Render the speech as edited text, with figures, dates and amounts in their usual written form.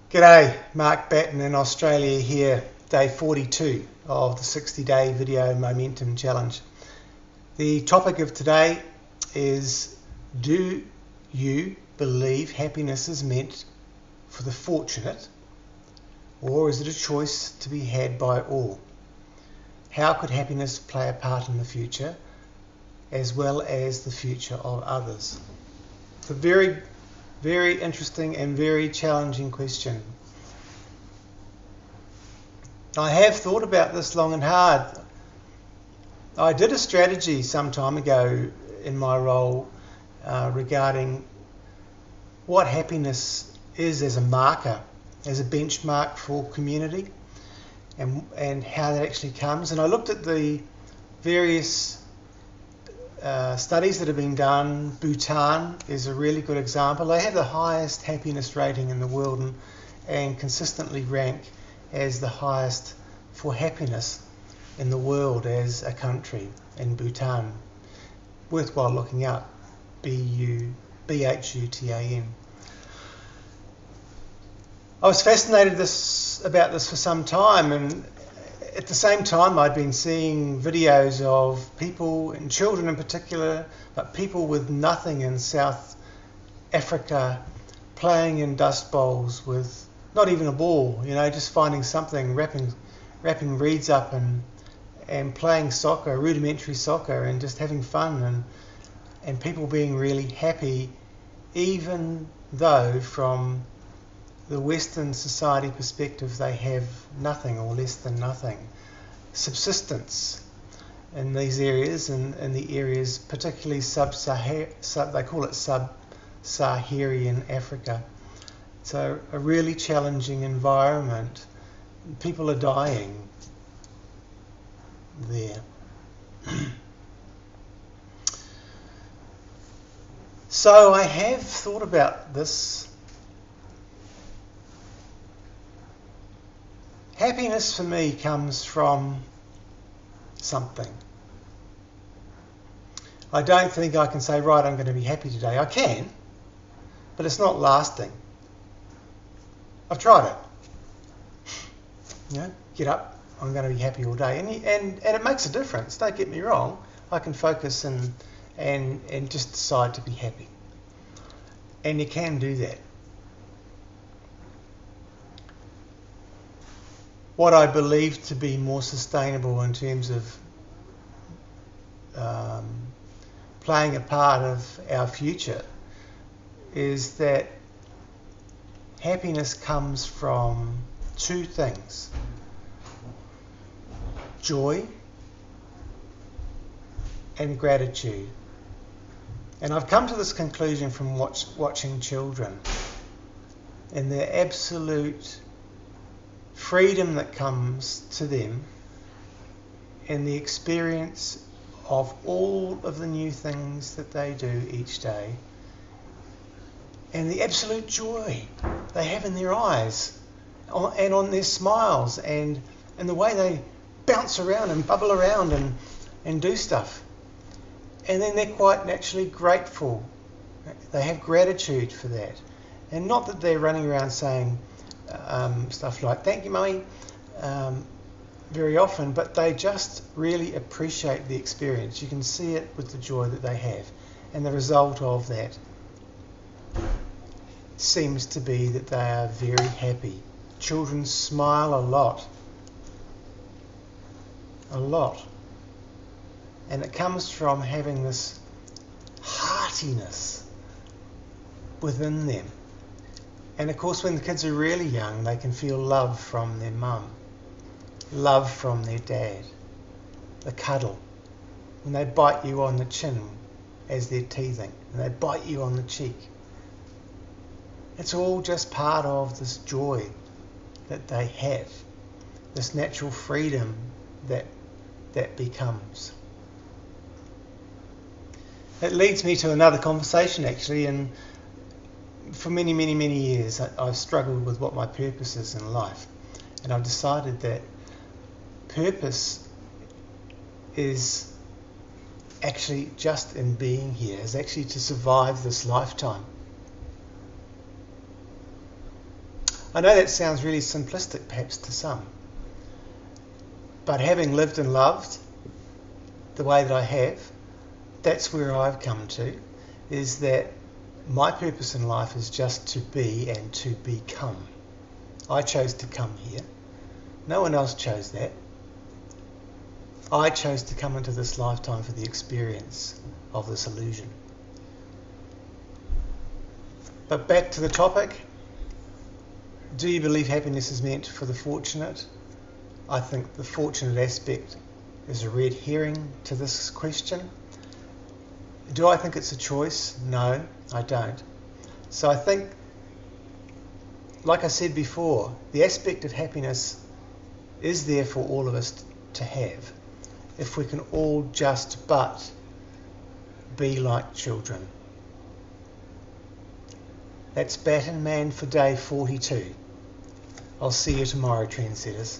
G'day, Mark Batten in Australia here, day 42 of the 60-day video momentum challenge. The topic of today is, do you believe happiness is meant for the fortunate, or is it a choice to be had by all? How could happiness play a part in the future, as well as the future of others? It's a very interesting and very challenging question. I have thought about this long and hard. I did a strategy some time ago in my role regarding what happiness is as a marker, as a benchmark for community, and how that actually comes. And I looked at the various studies that have been done. Bhutan is a really good example. They have the highest happiness rating in the world and consistently rank as the highest for happiness in the world as a country in Bhutan. Worthwhile looking up, Bhutan. I was fascinated about this for some time, and at the same time I'd been seeing videos of people, and children in particular, but people with nothing in South Africa playing in dust bowls with not even a ball, just finding something, wrapping reeds up and playing soccer, rudimentary soccer, and just having fun, and people being really happy, even though from the Western society perspective they have nothing or less than nothing. Subsistence in these areas, and in the areas particularly they call it sub-Saharan Africa. So a really challenging environment. People are dying there. So I have thought about this. Happiness for me comes from something. I don't think I can say, right, I'm going to be happy today. I can, but it's not lasting. I've tried it. Get up, I'm going to be happy all day. And it makes a difference, don't get me wrong. I can focus and just decide to be happy. And you can do that. What I believe to be more sustainable in terms of playing a part of our future is that happiness comes from two things: joy and gratitude. And I've come to this conclusion from watching children and their absolute freedom that comes to them, and the experience of all of the new things that they do each day, and the absolute joy they have in their eyes and on their smiles, and the way they bounce around and bubble around and do stuff. And then they're quite naturally grateful. They have gratitude for that. And not that they're running around saying stuff like, thank you, mummy, very often, but they just really appreciate the experience. You can see it with the joy that they have. And the result of that seems to be that they are very happy. Children smile a lot. And it comes from having this heartiness within them. And of course, when the kids are really young, they can feel love from their mum, love from their dad, the cuddle, when they bite you on the chin as they're teething, and they bite you on the cheek. It's all just part of this joy that they have, this natural freedom that becomes. It leads me to another conversation, actually, and for many years I've struggled with what my purpose is in life, and I've decided that purpose is actually just in being here, is actually to survive this lifetime. I know that sounds really simplistic perhaps to some, but having lived and loved the way that I have, that's where I've come to, is that my purpose in life is just to be and to become. I chose to come here. No one else chose that. I chose to come into this lifetime for the experience of this illusion. But back to the topic, do you believe happiness is meant for the fortunate? I think the fortunate aspect is a red herring to this question. Do I think it's a choice? No, I don't. So I think, like I said before, the aspect of happiness is there for all of us to have, if we can all just but be like children. That's Battenman for day 42. I'll see you tomorrow, trendsetters.